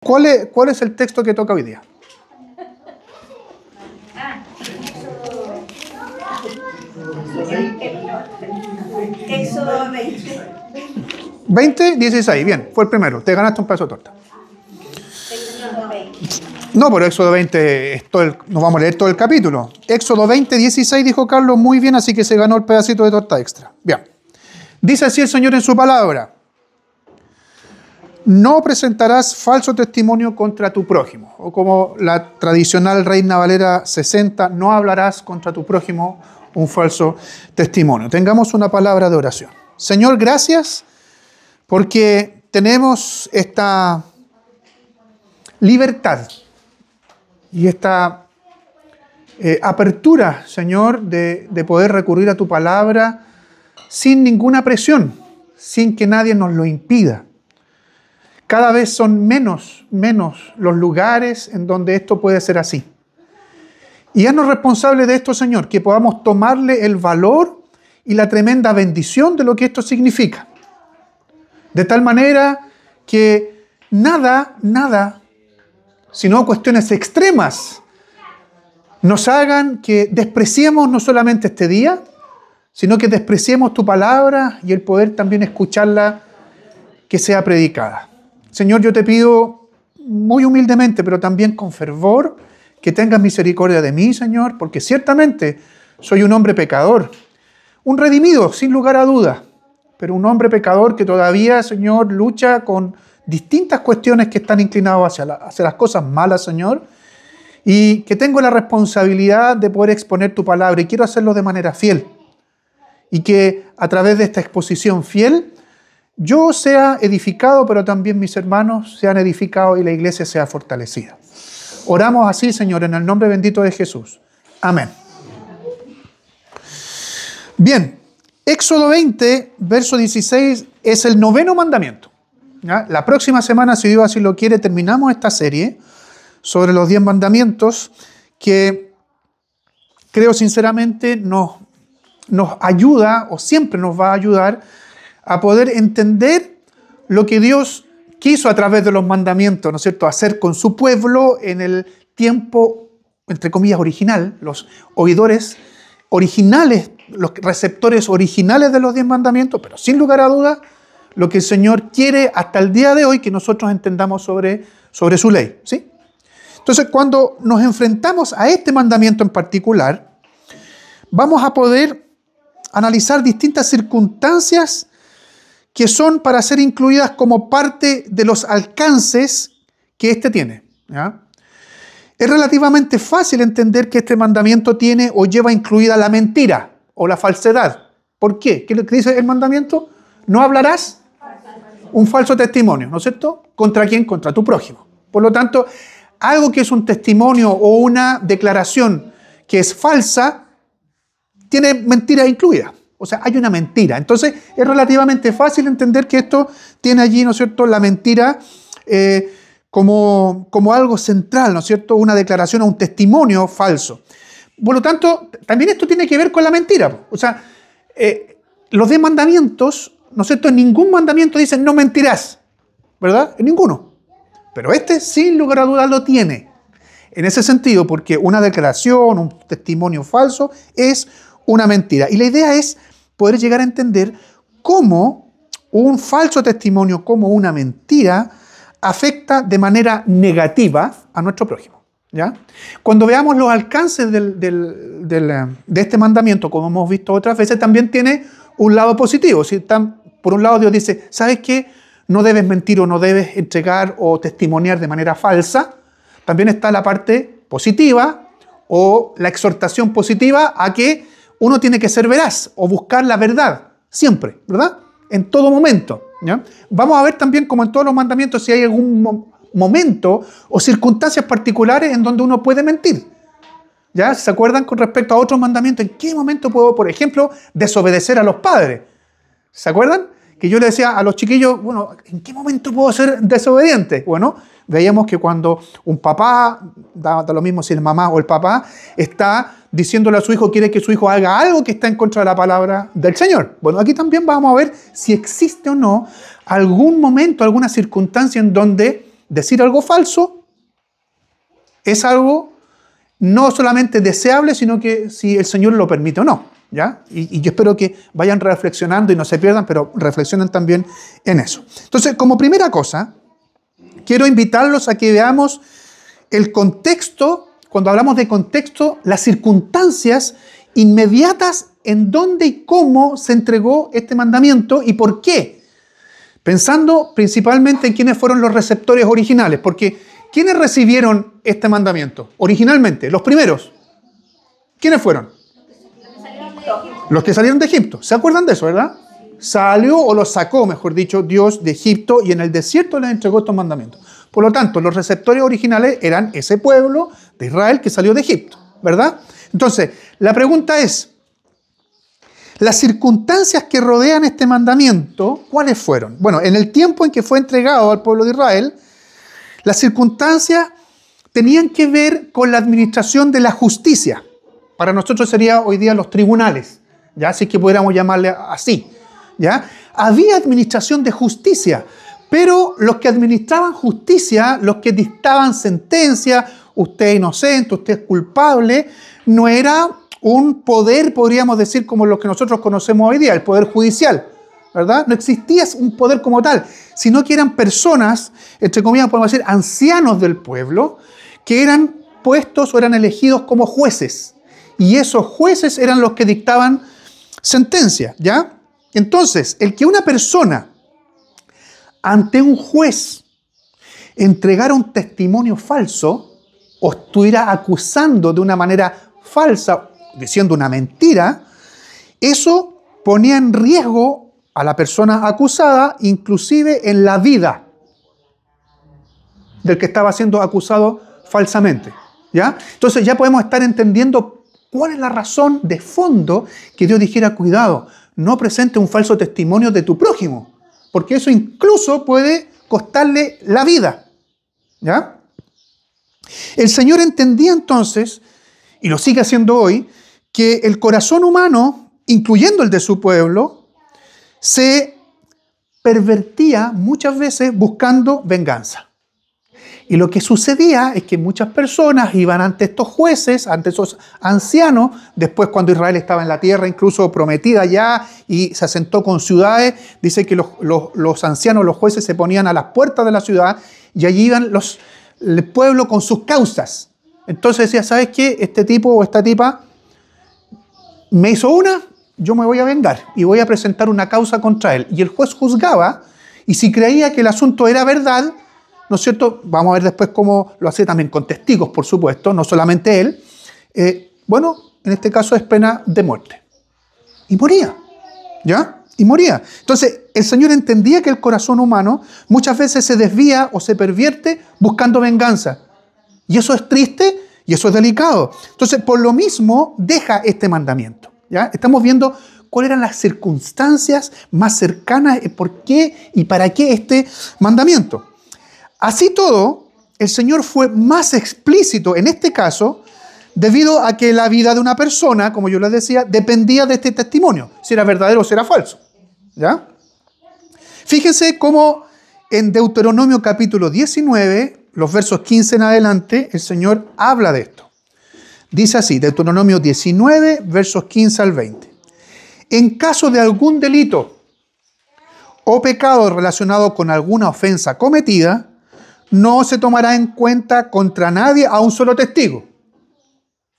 ¿Cuál es el texto que toca hoy día? Éxodo 20. 20, 16, bien, fue el primero. Te ganaste un pedazo de torta. Éxodo 20. No, pero Éxodo 20, nos vamos a leer todo el capítulo. Éxodo 20, 16, dijo Carlos, muy bien, así que se ganó el pedacito de torta extra. Bien. Dice así el Señor en su palabra: no presentarás falso testimonio contra tu prójimo. O como la tradicional Reina Valera 60, no hablarás contra tu prójimo un falso testimonio. Tengamos una palabra de oración. Señor, gracias porque tenemos esta libertad y esta apertura, Señor, de poder recurrir a tu palabra sin ninguna presión, sin que nadie nos lo impida. Cada vez son menos los lugares en donde esto puede ser así. Y haznos responsables de esto, Señor, que podamos tomarle el valor y la tremenda bendición de lo que esto significa. De tal manera que nada, sino cuestiones extremas, nos hagan que despreciemos no solamente este día, sino que despreciemos tu palabra y el poder también escucharla, que sea predicada. Señor, yo te pido muy humildemente, pero también con fervor, que tengas misericordia de mí, Señor, porque ciertamente soy un hombre pecador, un redimido, sin lugar a duda, pero un hombre pecador que todavía, Señor, lucha con distintas cuestiones que están inclinadas hacia las cosas malas, Señor, y que tengo la responsabilidad de poder exponer tu palabra, y quiero hacerlo de manera fiel, y que a través de esta exposición fiel, yo sea edificado, pero también mis hermanos sean edificados y la iglesia sea fortalecida. Oramos así, Señor, en el nombre bendito de Jesús. Amén. Bien, Éxodo 20, verso 16, es el 9º mandamiento. ¿Ya? La próxima semana, si Dios así lo quiere, terminamos esta serie sobre los 10 mandamientos que creo sinceramente nos ayuda, o siempre nos va a ayudar, a poder entender lo que Dios quiso a través de los mandamientos, ¿no es cierto?, hacer con su pueblo en el tiempo, entre comillas, original, los oidores originales, los receptores originales de los 10 mandamientos, pero sin lugar a dudas, lo que el Señor quiere hasta el día de hoy que nosotros entendamos sobre su ley, ¿sí? Entonces, cuando nos enfrentamos a este mandamiento en particular, vamos a poder analizar distintas circunstancias que son para ser incluidas como parte de los alcances que éste tiene, ¿ya? Es relativamente fácil entender que este mandamiento tiene o lleva incluida la mentira o la falsedad. ¿Por qué? ¿Qué es lo que dice el mandamiento? No hablarás un falso testimonio, ¿no es cierto? ¿Contra quién? Contra tu prójimo. Por lo tanto, algo que es un testimonio o una declaración que es falsa, tiene mentira incluida. O sea, hay una mentira. Entonces, es relativamente fácil entender que esto tiene allí, ¿no es cierto?, la mentira como algo central, ¿no es cierto?, una declaración o un testimonio falso. Por lo tanto, también esto tiene que ver con la mentira. O sea, los 10 mandamientos, ¿no es cierto?, en ningún mandamiento dicen no mentirás, ¿verdad? En ninguno. Pero este, sin lugar a dudas, lo tiene. En ese sentido, porque una declaración, un testimonio falso es una mentira. Y la idea es poder llegar a entender cómo un falso testimonio, como una mentira, afecta de manera negativa a nuestro prójimo, ¿ya? Cuando veamos los alcances de este mandamiento, como hemos visto otras veces, también tiene un lado positivo. Si por un lado Dios dice, ¿sabes qué? No debes mentir o no debes entregar o testimoniar de manera falsa. También está la parte positiva o la exhortación positiva a que uno tiene que ser veraz o buscar la verdad, siempre, ¿verdad? En todo momento, ¿ya? Vamos a ver también, como en todos los mandamientos, si hay algún momento o circunstancias particulares en donde uno puede mentir. ¿Ya? ¿Se acuerdan con respecto a otros mandamientos? ¿En qué momento puedo, por ejemplo, desobedecer a los padres? ¿Se acuerdan? Que yo le decía a los chiquillos, bueno, ¿en qué momento puedo ser desobediente? Bueno, veíamos que cuando un papá, da lo mismo si el mamá o el papá, está diciéndole a su hijo, quiere que su hijo haga algo que está en contra de la palabra del Señor. Bueno, aquí también vamos a ver si existe o no algún momento, alguna circunstancia en donde decir algo falso es algo no solamente deseable, sino que si el Señor lo permite o no, ¿ya? Y yo espero que vayan reflexionando y no se pierdan, pero reflexionen también en eso. Entonces, como primera cosa, quiero invitarlos a que veamos el contexto, cuando hablamos de contexto, las circunstancias inmediatas en dónde y cómo se entregó este mandamiento y por qué. Pensando principalmente en quiénes fueron los receptores originales, porque ¿quiénes recibieron este mandamiento originalmente? Los primeros. ¿Quiénes fueron? Los que salieron de Egipto. ¿Se acuerdan de eso, verdad? Salió o los sacó, mejor dicho, Dios de Egipto y en el desierto les entregó estos mandamientos. Por lo tanto, los receptores originales eran ese pueblo de Israel que salió de Egipto, ¿verdad? Entonces, la pregunta es, las circunstancias que rodean este mandamiento, ¿cuáles fueron? Bueno, en el tiempo en que fue entregado al pueblo de Israel, las circunstancias tenían que ver con la administración de la justicia. Para nosotros sería hoy día los tribunales, ¿ya? Así que pudiéramos llamarle así, ¿ya? Había administración de justicia, pero los que administraban justicia, los que dictaban sentencia, usted es inocente, usted es culpable, no era un poder, podríamos decir, como lo que nosotros conocemos hoy día, el poder judicial, ¿verdad? No existía un poder como tal, sino que eran personas, entre comillas, podemos decir, ancianos del pueblo, que eran puestos o eran elegidos como jueces. Y esos jueces eran los que dictaban sentencia, ¿ya? Entonces, el que una persona ante un juez entregara un testimonio falso o estuviera acusando de una manera falsa, diciendo una mentira, eso ponía en riesgo a la persona acusada, inclusive en la vida del que estaba siendo acusado falsamente, ¿ya? Entonces ya podemos estar entendiendo cuál es la razón de fondo que Dios dijera, cuidado, no presente un falso testimonio de tu prójimo, porque eso incluso puede costarle la vida, ¿ya? El Señor entendía entonces, y lo sigue haciendo hoy, que el corazón humano, incluyendo el de su pueblo, se pervertía muchas veces buscando venganza. Y lo que sucedía es que muchas personas iban ante estos jueces, ante esos ancianos, después cuando Israel estaba en la tierra incluso prometida ya y se asentó con ciudades, dice que los ancianos, los jueces se ponían a las puertas de la ciudad y allí iban el pueblo con sus causas. Entonces decía, ¿sabes qué? Este tipo o esta tipa me hizo una, yo me voy a vengar y voy a presentar una causa contra él. Y el juez juzgaba y si creía que el asunto era verdad, ¿no es cierto? Vamos a ver después cómo lo hace también con testigos, por supuesto, no solamente él. Bueno, en este caso es pena de muerte. Y moría, ¿ya? Y moría. Entonces, el Señor entendía que el corazón humano muchas veces se desvía o se pervierte buscando venganza. Y eso es triste y eso es delicado. Entonces, por lo mismo, deja este mandamiento, ¿ya? Estamos viendo cuáles eran las circunstancias más cercanas, por qué y para qué este mandamiento. Así todo, el Señor fue más explícito en este caso debido a que la vida de una persona, como yo les decía, dependía de este testimonio, si era verdadero o si era falso, ¿ya? Fíjense cómo en Deuteronomio capítulo 19, los versos 15 en adelante, el Señor habla de esto. Dice así, Deuteronomio 19, versos 15 al 20. En caso de algún delito o pecado relacionado con alguna ofensa cometida, no se tomará en cuenta contra nadie a un solo testigo.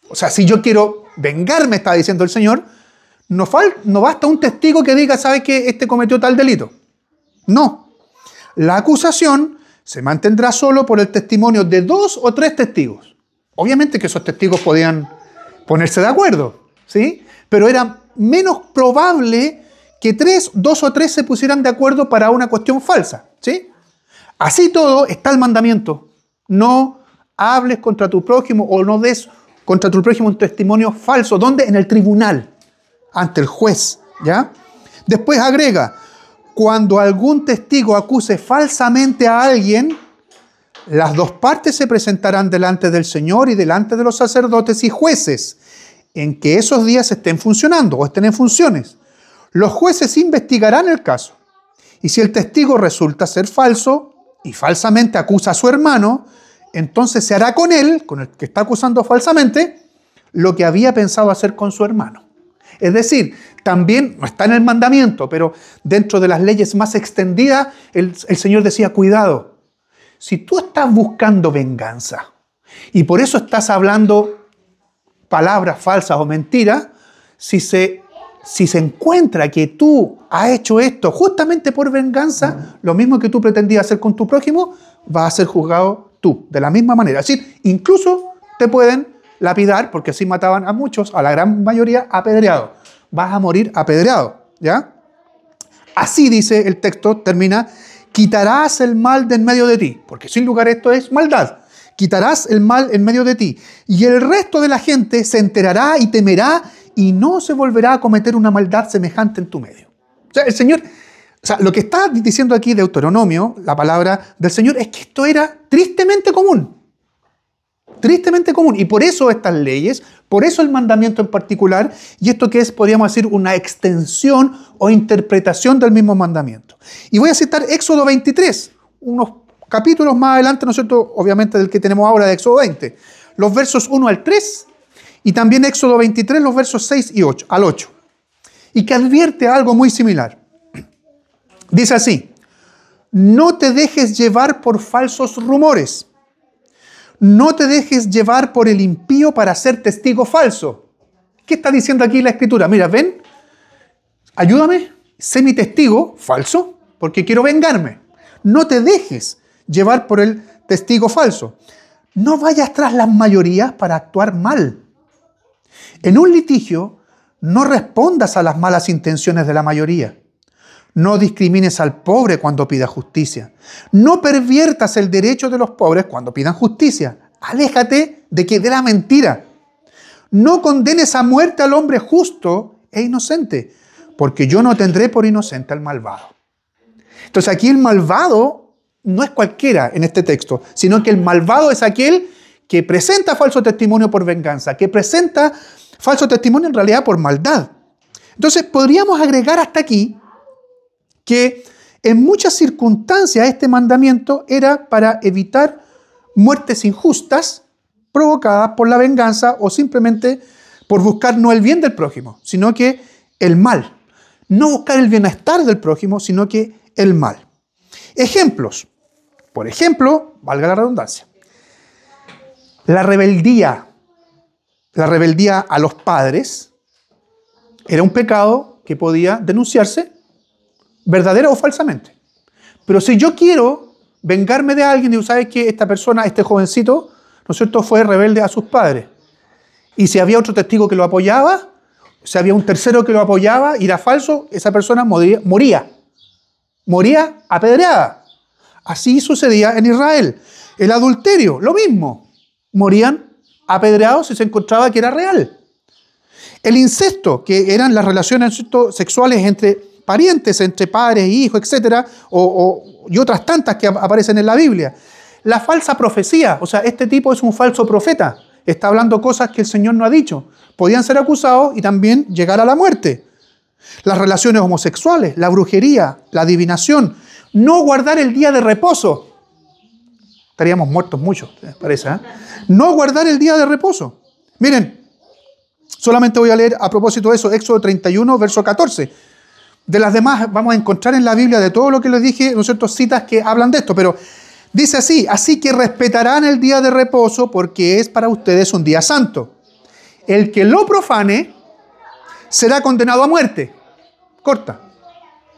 O sea, si yo quiero vengarme, está diciendo el Señor, no basta un testigo que diga, ¿sabe que este cometió tal delito? No. La acusación se mantendrá solo por el testimonio de 2 o 3 testigos. Obviamente que esos testigos podían ponerse de acuerdo, ¿sí? Pero era menos probable que 2 o 3 se pusieran de acuerdo para una cuestión falsa, ¿sí? Así todo está el mandamiento. No hables contra tu prójimo o no des contra tu prójimo un testimonio falso. ¿Dónde? En el tribunal, ante el juez, ¿ya? Después agrega, cuando algún testigo acuse falsamente a alguien, las 2 partes se presentarán delante del Señor y delante de los sacerdotes y jueces, en que esos días estén funcionando o estén en funciones. Los jueces investigarán el caso, y si el testigo resulta ser falso, y falsamente acusa a su hermano, entonces se hará con él, con el que está acusando falsamente, lo que había pensado hacer con su hermano. Es decir, también, no está en el mandamiento, pero dentro de las leyes más extendidas, el Señor decía, cuidado, si tú estás buscando venganza y por eso estás hablando palabras falsas o mentiras, si se encuentra que tú has hecho esto justamente por venganza, lo mismo que tú pretendías hacer con tu prójimo, vas a ser juzgado tú, de la misma manera. Es decir, incluso te pueden lapidar, porque así mataban a muchos, a la gran mayoría, apedreados. Vas a morir apedreado, ¿ya? Así dice el texto, termina, quitarás el mal de en medio de ti, porque sin lugar esto es maldad. Quitarás el mal en medio de ti, y el resto de la gente se enterará y temerá, y no se volverá a cometer una maldad semejante en tu medio. O sea, el Señor, lo que está diciendo aquí Deuteronomio, la palabra del Señor, es que esto era tristemente común. Tristemente común. Y por eso estas leyes, por eso el mandamiento en particular, y esto que es, podríamos decir, una extensión o interpretación del mismo mandamiento. Y voy a citar Éxodo 23, unos capítulos más adelante, ¿no es cierto? Obviamente del que tenemos ahora de Éxodo 20. Los versos 1 al 3 y también Éxodo 23, los versos 6 y 8, al 8. Y que advierte algo muy similar. Dice así, no te dejes llevar por falsos rumores. No te dejes llevar por el impío para ser testigo falso. ¿Qué está diciendo aquí la Escritura? Mira, ven, ayúdame, sé mi testigo falso, porque quiero vengarme. No te dejes llevar por el testigo falso. No vayas tras las mayorías para actuar mal. En un litigio, no respondas a las malas intenciones de la mayoría. No discrimines al pobre cuando pida justicia. No perviertas el derecho de los pobres cuando pidan justicia. Aléjate de la mentira. No condenes a muerte al hombre justo e inocente, porque yo no tendré por inocente al malvado. Entonces aquí el malvado no es cualquiera en este texto, sino que el malvado es aquel que presenta falso testimonio por venganza, que presenta falso testimonio en realidad por maldad. Entonces podríamos agregar hasta aquí que en muchas circunstancias este mandamiento era para evitar muertes injustas provocadas por la venganza o simplemente por buscar no el bien del prójimo, sino que el mal. No buscar el bienestar del prójimo, sino que el mal. Ejemplos. Por ejemplo, valga la redundancia, la rebeldía a los padres era un pecado que podía denunciarse verdadera o falsamente. Pero si yo quiero vengarme de alguien y sabes que esta persona, este jovencito, ¿no es cierto?, fue rebelde a sus padres. Y si había otro testigo que lo apoyaba, si había un tercero que lo apoyaba y era falso, esa persona moría apedreada. Así sucedía en Israel. El adulterio, lo mismo. Morían apedreados si se encontraba que era real. El incesto, que eran las relaciones sexuales entre parientes, entre padres, hijos, etc., y otras tantas que aparecen en la Biblia. La falsa profecía, o sea, este tipo es un falso profeta, está hablando cosas que el Señor no ha dicho. Podían ser acusados y también llegar a la muerte. Las relaciones homosexuales, la brujería, la adivinación, no guardar el día de reposo. Estaríamos muertos muchos, parece, ¿eh? No guardar el día de reposo. Miren, solamente voy a leer a propósito de eso, Éxodo 31, verso 14. De las demás vamos a encontrar en la Biblia de todo lo que les dije, ¿no es cierto?, citas que hablan de esto, pero dice así, así que respetarán el día de reposo porque es para ustedes un día santo. El que lo profane será condenado a muerte. Corta.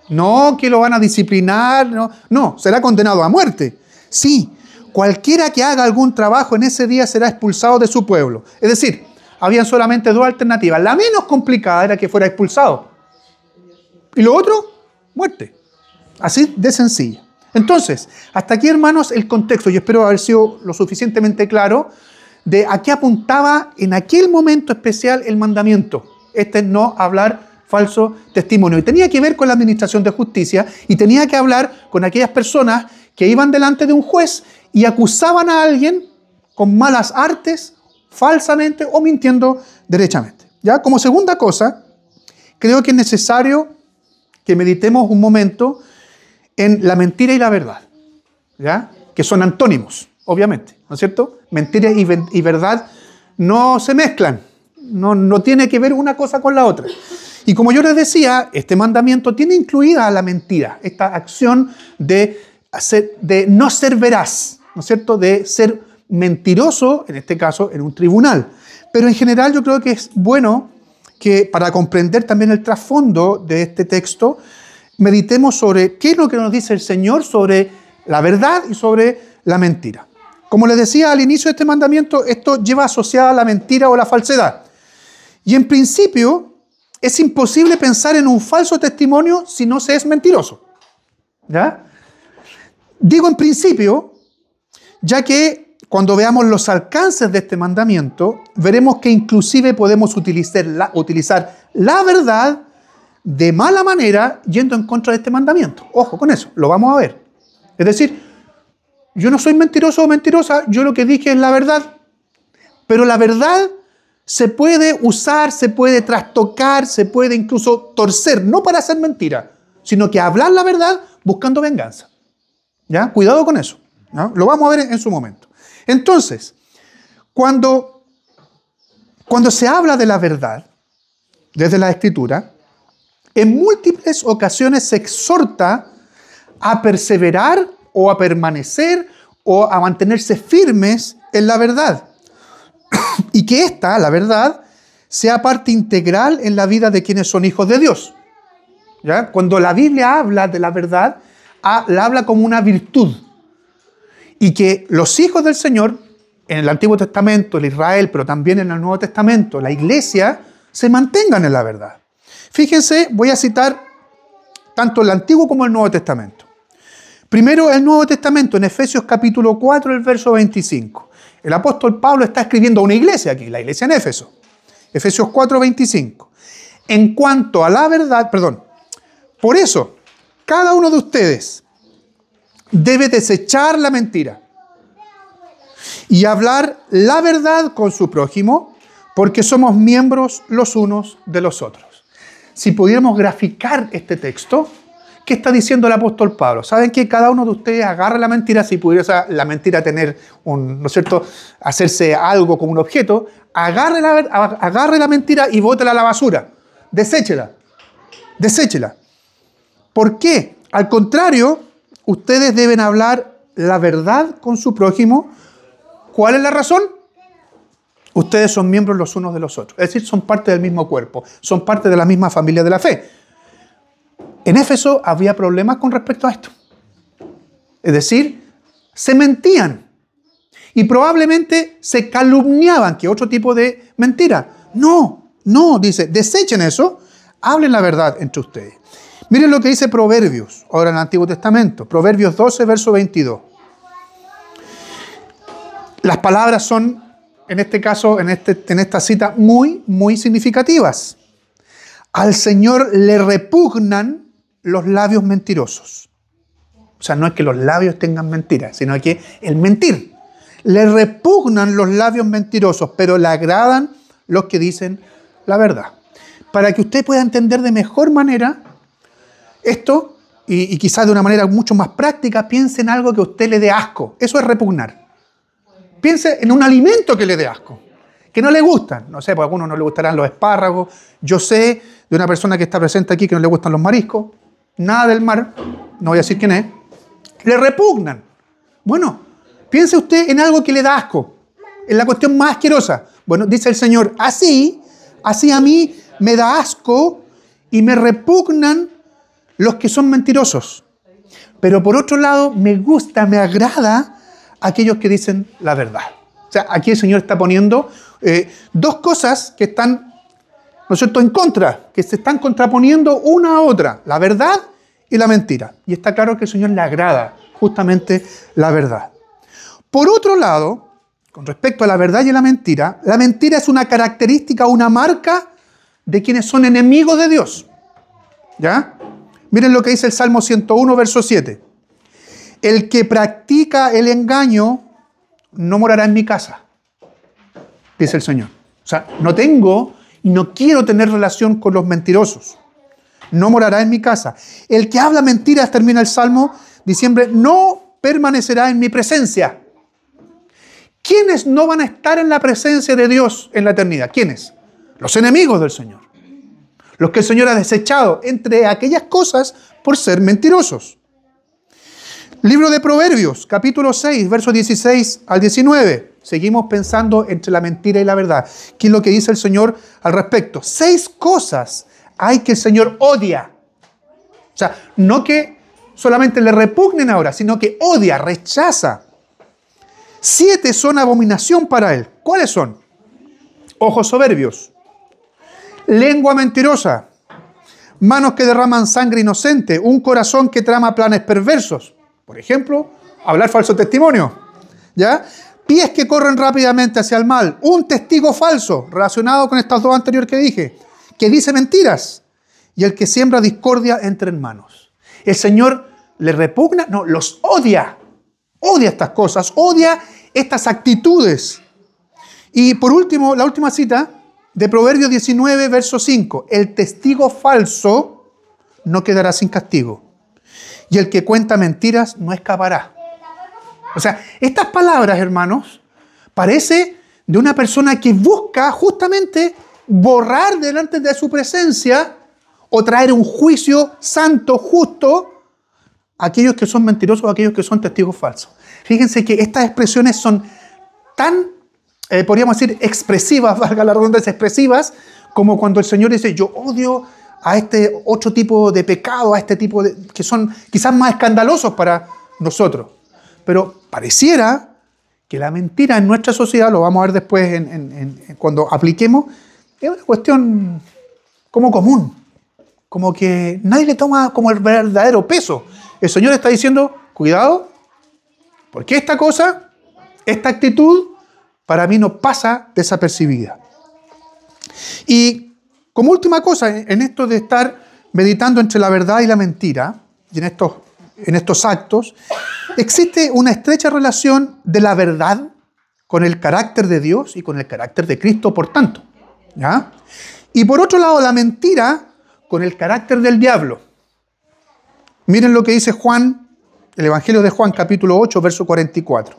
No que lo van a disciplinar, no, será condenado a muerte. Sí, cualquiera que haga algún trabajo en ese día será expulsado de su pueblo. Es decir, habían solamente dos alternativas. La menos complicada era que fuera expulsado. Y lo otro, muerte. Así de sencillo. Entonces, hasta aquí, hermanos, el contexto. Yo espero haber sido lo suficientemente claro de a qué apuntaba en aquel momento especial el mandamiento. No hablar falso testimonio. Y tenía que ver con la administración de justicia y tenía que hablar con aquellas personas que iban delante de un juez y acusaban a alguien con malas artes, falsamente o mintiendo derechamente. ¿Ya? Como segunda cosa, creo que es necesario que meditemos un momento en la mentira y la verdad. ¿ya? Que son antónimos, obviamente, ¿no es cierto? Mentira y verdad no se mezclan, no tiene que ver una cosa con la otra. Y como yo les decía, este mandamiento tiene incluida la mentira, esta acción de no ser veraz, ¿no es cierto? De ser mentiroso, en este caso, en un tribunal. Pero en general yo creo que es bueno que para comprender también el trasfondo de este texto, meditemos sobre qué es lo que nos dice el Señor sobre la verdad y sobre la mentira. Como les decía al inicio de este mandamiento, esto lleva asociada la mentira o la falsedad. Y en principio es imposible pensar en un falso testimonio si no se es mentiroso. ¿Ya? Digo en principio, ya que cuando veamos los alcances de este mandamiento, veremos que inclusive podemos utilizar la verdad de mala manera yendo en contra de este mandamiento. Ojo con eso, lo vamos a ver. Es decir, yo no soy mentiroso o mentirosa, yo lo que dije es la verdad, pero la verdad se puede usar, se puede trastocar, se puede incluso torcer, no para hacer mentira, sino que hablar la verdad buscando venganza. ¿Ya? Cuidado con eso, ¿no? Lo vamos a ver en su momento. Entonces, cuando se habla de la verdad, desde la Escritura, en múltiples ocasiones se exhorta a perseverar o a permanecer o a mantenerse firmes en la verdad. Y que esta, la verdad, sea parte integral en la vida de quienes son hijos de Dios. ¿Ya? Cuando la Biblia habla de la verdad, la habla como una virtud. Y que los hijos del Señor, en el Antiguo Testamento, el Israel, pero también en el Nuevo Testamento, la Iglesia, se mantengan en la verdad. Fíjense, voy a citar tanto el Antiguo como el Nuevo Testamento. Primero, el Nuevo Testamento, en Efesios capítulo 4, el verso 25. El apóstol Pablo está escribiendo a una iglesia aquí, la iglesia en Éfeso. Efesios 4, 25. En cuanto a la verdad, por eso, cada uno de ustedes debe desechar la mentira y hablar la verdad con su prójimo, porque somos miembros los unos de los otros. Si pudiéramos graficar este texto, ¿qué está diciendo el apóstol Pablo? ¿Saben que cada uno de ustedes agarre la mentira? Si pudiera la mentira tener ¿no es cierto?, hacerse algo como un objeto, agarre la mentira y bótela a la basura. Deséchela. ¿Por qué? Al contrario, ustedes deben hablar la verdad con su prójimo. ¿Cuál es la razón? Ustedes son miembros los unos de los otros. Es decir, son parte del mismo cuerpo. Son parte de la misma familia de la fe. En Éfeso había problemas con respecto a esto. Es decir, se mentían. Y probablemente se calumniaban, que otro tipo de mentira. No, dice, desechen eso, hablen la verdad entre ustedes. Miren lo que dice Proverbios, ahora en el Antiguo Testamento. Proverbios 12, verso 22. Las palabras son, en este caso, en esta cita, muy, muy significativas. Al Señor le repugnan los labios mentirosos. O sea, no es que los labios tengan mentiras, sino que el mentir. Le repugnan los labios mentirosos, pero le agradan los que dicen la verdad. Para que usted pueda entender de mejor manera esto, y quizás de una manera mucho más práctica, piense en algo que a usted le dé asco. Eso es repugnar. Piense en un alimento que le dé asco, que no le gustan. No sé, porque a algunos no le gustarán los espárragos. Yo sé de una persona que está presente aquí que no le gustan los mariscos. Nada del mar, no voy a decir quién es. Le repugnan. Bueno, piense usted en algo que le da asco, en la cuestión más asquerosa. Bueno, dice el Señor, así a mí me da asco y me repugnan los que son mentirosos. Pero por otro lado, me gusta, me agrada aquellos que dicen la verdad. O sea, aquí el Señor está poniendo dos cosas que están, ¿no es cierto?, en contra, que se están contraponiendo una a otra, la verdad y la mentira. Y está claro que al Señor le agrada justamente la verdad. Por otro lado, con respecto a la verdad y la mentira es una característica, una marca de quienes son enemigos de Dios. ¿Ya? Miren lo que dice el Salmo 101, verso 7. El que practica el engaño no morará en mi casa, dice el Señor. O sea, no tengo y no quiero tener relación con los mentirosos. No morará en mi casa. El que habla mentiras, termina el Salmo diciendo, no permanecerá en mi presencia. ¿Quiénes no van a estar en la presencia de Dios en la eternidad? ¿Quiénes? Los enemigos del Señor. Los que el Señor ha desechado entre aquellas cosas por ser mentirosos. Libro de Proverbios, capítulo 6, versos 16 al 19. Seguimos pensando entre la mentira y la verdad. ¿Qué es lo que dice el Señor al respecto? 6 cosas hay que el Señor odia. O sea, no que solamente le repugnen ahora, sino que odia, rechaza. 7 son abominación para Él. ¿Cuáles son? Ojos soberbios, lengua mentirosa, manos que derraman sangre inocente, un corazón que trama planes perversos. Por ejemplo, hablar falso testimonio. ¿Ya? Pies que corren rápidamente hacia el mal, un testigo falso, relacionado con estas 2 anteriores que dije, que dice mentiras, y el que siembra discordia entre hermanos. El Señor le repugna, no, los odia. Odia estas cosas, odia estas actitudes. Y por último, la última cita de Proverbios 19, verso 5. El testigo falso no quedará sin castigo, y el que cuenta mentiras no escapará. O sea, estas palabras, hermanos, parece de una persona que busca justamente borrar delante de su presencia o traer un juicio santo, justo, a aquellos que son mentirosos o a aquellos que son testigos falsos. Fíjense que estas expresiones son tan, podríamos decir, expresivas, valga la redundancia, expresivas, como cuando el Señor dice, yo odio a este otro tipo de pecado, a este tipo de, que son quizás más escandalosos para nosotros. Pero pareciera que la mentira en nuestra sociedad, lo vamos a ver después cuando apliquemos, es una cuestión como común, como que nadie le toma como el verdadero peso. El Señor está diciendo, cuidado, porque esta cosa, esta actitud, para mí no pasa desapercibida. Y como última cosa, en esto de estar meditando entre la verdad y la mentira, y en estos actos, existe una estrecha relación de la verdad con el carácter de Dios y con el carácter de Cristo, por tanto. ¿Ya? Y por otro lado, la mentira con el carácter del diablo. Miren lo que dice Juan, el Evangelio de Juan, capítulo 8, verso 44.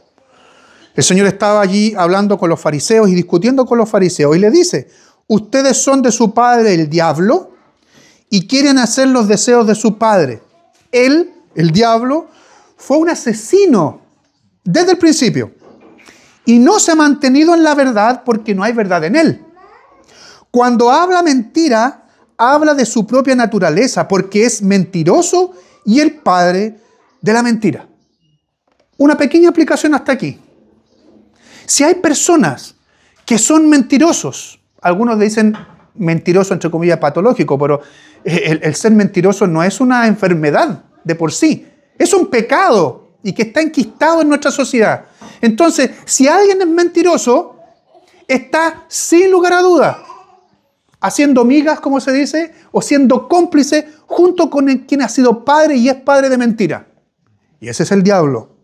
El Señor estaba allí hablando con los fariseos y discutiendo con los fariseos y le dice, ustedes son de su padre el diablo y quieren hacer los deseos de su padre. Él, el diablo, fue un asesino desde el principio y no se ha mantenido en la verdad porque no hay verdad en él. Cuando habla mentira, habla de su propia naturaleza porque es mentiroso y el padre de la mentira. Una pequeña aplicación hasta aquí. Si hay personas que son mentirosos, algunos dicen mentiroso entre comillas patológico, pero el ser mentiroso no es una enfermedad de por sí, es un pecado y que está enquistado en nuestra sociedad. Entonces, si alguien es mentiroso, está sin lugar a duda haciendo migas, como se dice, o siendo cómplice junto con quien ha sido padre y es padre de mentira. Y ese es el diablo.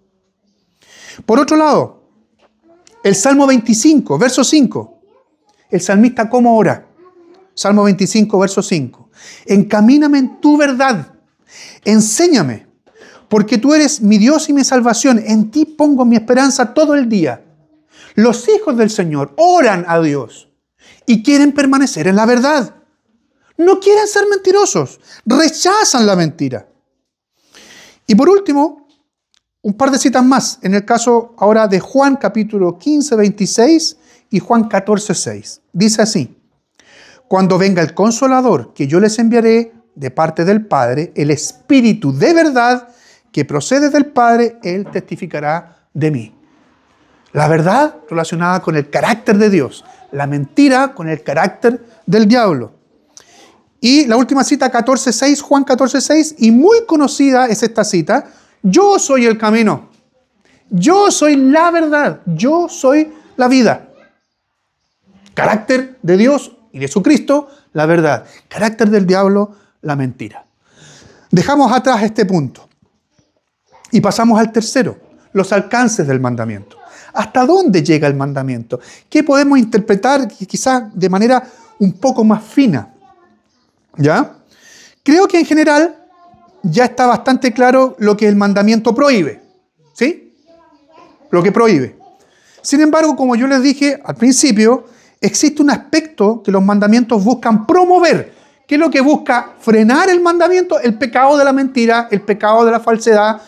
Por otro lado, el Salmo 25, verso 5. El salmista, ¿cómo ora? Salmo 25, verso 5. Encamíname en tu verdad. Enséñame, porque tú eres mi Dios y mi salvación. En ti pongo mi esperanza todo el día. Los hijos del Señor oran a Dios y quieren permanecer en la verdad. No quieren ser mentirosos. Rechazan la mentira. Y por último, un par de citas más. En el caso ahora de Juan capítulo 15, 26 y Juan 14, 6. Dice así. Cuando venga el Consolador que yo les enviaré de parte del Padre, el Espíritu de verdad que procede del Padre, Él testificará de mí. La verdad relacionada con el carácter de Dios. La mentira con el carácter del diablo. Y la última cita, 14.6, Juan 14.6, y muy conocida es esta cita. Yo soy el camino. Yo soy la verdad. Yo soy la vida. Carácter de Dios y de Jesucristo, la verdad. Carácter del diablo, la mentira. Dejamos atrás este punto. Y pasamos al tercero, los alcances del mandamiento. ¿Hasta dónde llega el mandamiento? ¿Qué podemos interpretar quizás de manera un poco más fina? ¿Ya? Creo que en general ya está bastante claro lo que el mandamiento prohíbe. ¿sí? Lo que prohíbe. Sin embargo, como yo les dije al principio, existe un aspecto que los mandamientos buscan promover. ¿Qué es lo que busca? Frenar el mandamiento, el pecado de la mentira, el pecado de la falsedad,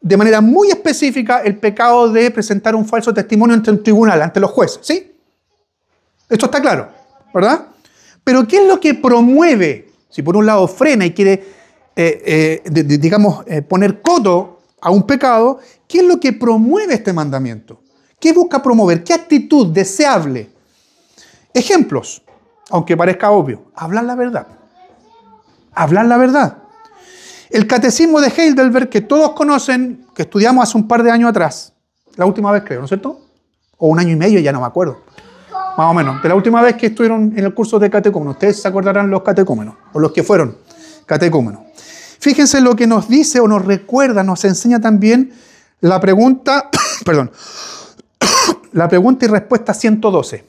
de manera muy específica, el pecado de presentar un falso testimonio ante un tribunal, ante los jueces, ¿sí? Esto está claro, ¿verdad? Pero ¿qué es lo que promueve? Si por un lado frena y quiere, poner coto a un pecado, ¿qué es lo que promueve este mandamiento? ¿Qué busca promover? ¿Qué actitud deseable? Ejemplos, aunque parezca obvio. Hablar la verdad. Hablar la verdad. El catecismo de Heidelberg, que todos conocen, que estudiamos hace un par de años atrás, la última vez creo, ¿no es cierto? O un año y medio, ya no me acuerdo. Más o menos, de la última vez que estuvieron en el curso de catecúmenos. Ustedes se acordarán los catecúmenos, o los que fueron catecúmenos. Fíjense lo que nos dice o nos recuerda, nos enseña también la pregunta, perdón, la pregunta y respuesta 112.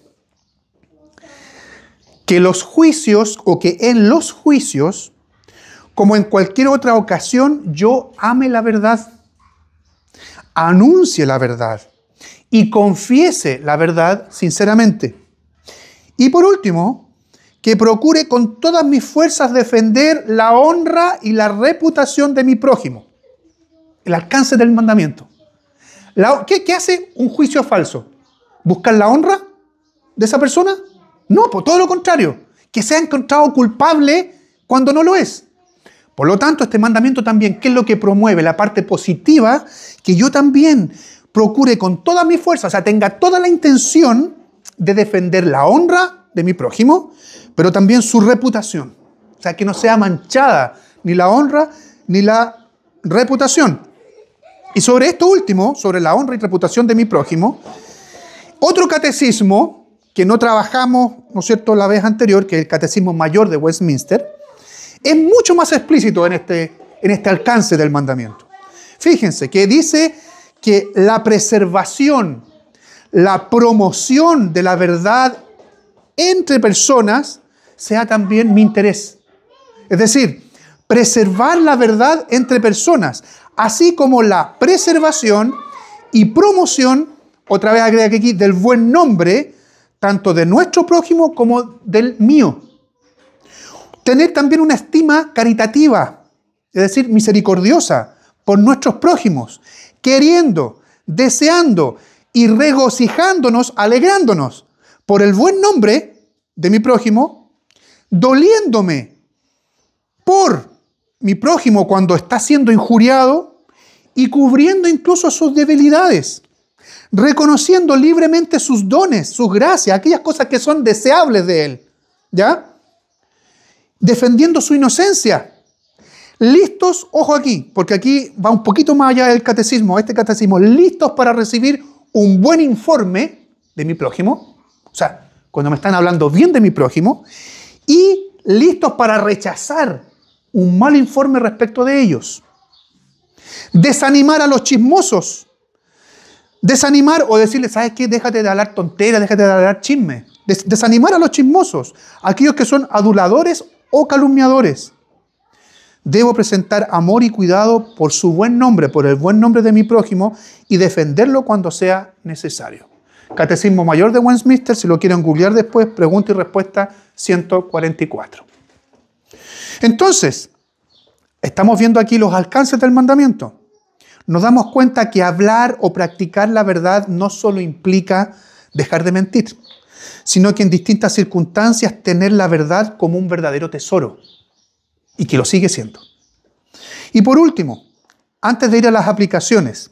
Que los juicios, o que en los juicios, como en cualquier otra ocasión, yo ame la verdad, anuncie la verdad y confiese la verdad sinceramente. Y por último, que procure con todas mis fuerzas defender la honra y la reputación de mi prójimo. El alcance del mandamiento. ¿Qué hace un juicio falso? ¿Buscar la honra de esa persona? No, por todo lo contrario. Que sea encontrado culpable cuando no lo es. Por lo tanto, este mandamiento también, ¿qué es lo que promueve? La parte positiva, que yo también procure con toda mi fuerza, o sea, tenga toda la intención de defender la honra de mi prójimo, pero también su reputación. O sea, que no sea manchada ni la honra ni la reputación. Y sobre esto último, sobre la honra y reputación de mi prójimo, otro catecismo que no trabajamos, ¿no es cierto?, la vez anterior, que es el Catecismo Mayor de Westminster, es mucho más explícito en este alcance del mandamiento. Fíjense que dice que la preservación, la promoción de la verdad entre personas sea también mi interés. Es decir, preservar la verdad entre personas, así como la preservación y promoción, otra vez agrega aquí, del buen nombre, tanto de nuestro prójimo como del mío. Tener también una estima caritativa, es decir, misericordiosa por nuestros prójimos, queriendo, deseando y regocijándonos, alegrándonos por el buen nombre de mi prójimo, doliéndome por mi prójimo cuando está siendo injuriado y cubriendo incluso sus debilidades, reconociendo libremente sus dones, sus gracias, aquellas cosas que son deseables de él, ¿ya? Defendiendo su inocencia. Listos, ojo aquí, porque aquí va un poquito más allá del catecismo, este catecismo, listos para recibir un buen informe de mi prójimo, o sea, cuando me están hablando bien de mi prójimo, y listos para rechazar un mal informe respecto de ellos. Desanimar a los chismosos. Desanimar o decirles, ¿sabes qué? Déjate de hablar tonteras, déjate de hablar chisme. Desanimar a los chismosos, aquellos que son aduladores o calumniadores. Debo presentar amor y cuidado por su buen nombre, por el buen nombre de mi prójimo y defenderlo cuando sea necesario. Catecismo Mayor de Westminster, si lo quieren googlear después, pregunta y respuesta 144. Entonces, estamos viendo aquí los alcances del mandamiento. Nos damos cuenta que hablar o practicar la verdad no solo implica dejar de mentir, sino que en distintas circunstancias tener la verdad como un verdadero tesoro y que lo sigue siendo. Y por último, antes de ir a las aplicaciones,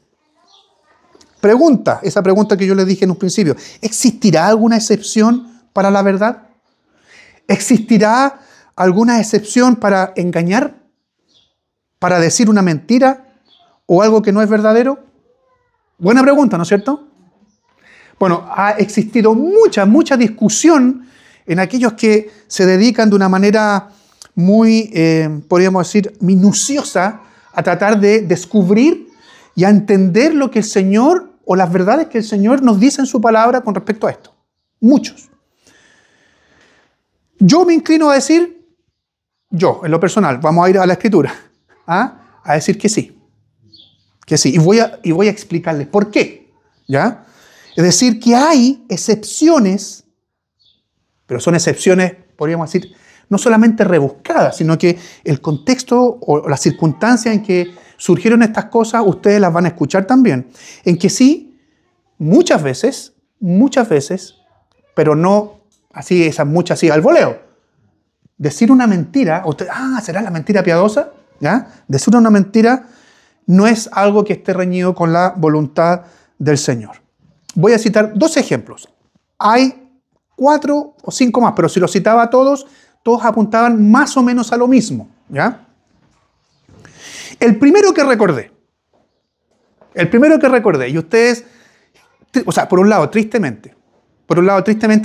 esa pregunta que yo les dije en un principio, ¿existirá alguna excepción para la verdad? ¿Existirá alguna excepción para engañar? ¿Para decir una mentira o algo que no es verdadero? Buena pregunta, ¿no es cierto? Bueno, ha existido mucha discusión en aquellos que se dedican de una manera muy, podríamos decir, minuciosa a tratar de descubrir y a entender lo que el Señor o las verdades que el Señor nos dice en su palabra con respecto a esto. Muchos. Yo me inclino a decir, en lo personal, vamos a ir a la Escritura, a decir que sí. Que sí, y voy a explicarles por qué, ¿ya? Es decir, que hay excepciones, pero son excepciones, podríamos decir, no solamente rebuscadas, sino que el contexto o las circunstancias en que surgieron estas cosas, ustedes las van a escuchar también. En que sí, muchas veces, pero no así, esas muchas así al voleo. Decir una mentira, ¿será la mentira piadosa? ¿Ya? Decir una mentira no es algo que esté reñido con la voluntad del Señor. Voy a citar 2 ejemplos. Hay 4 o 5 más, pero si los citaba a todos apuntaban más o menos a lo mismo, ¿ya? El primero que recordé, y ustedes, o sea, por un lado, tristemente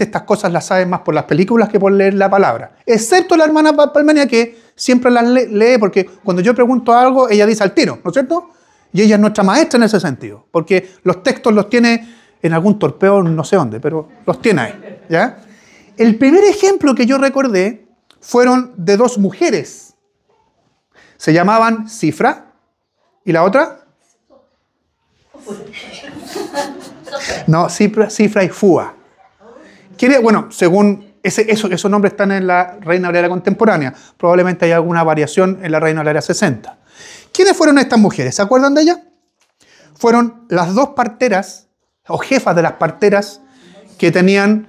estas cosas las saben más por las películas que por leer la palabra, excepto la hermana Palmenia, que siempre las lee, porque cuando yo pregunto algo, ella dice al tiro, ¿no es cierto? Y ella es nuestra maestra en ese sentido, porque los textos los tiene en algún torpeo, no sé dónde, pero los tiene ahí, ¿ya? El primer ejemplo que yo recordé fueron de 2 mujeres. Se llamaban Cifra y la otra. No, Cifra y Fua. Bueno, según esos nombres están en la Reina Valera contemporánea. Probablemente hay alguna variación en la Reina Valera 60. ¿Quiénes fueron estas mujeres? ¿Se acuerdan de ellas? Fueron las 2 parteras o jefas de las parteras que tenían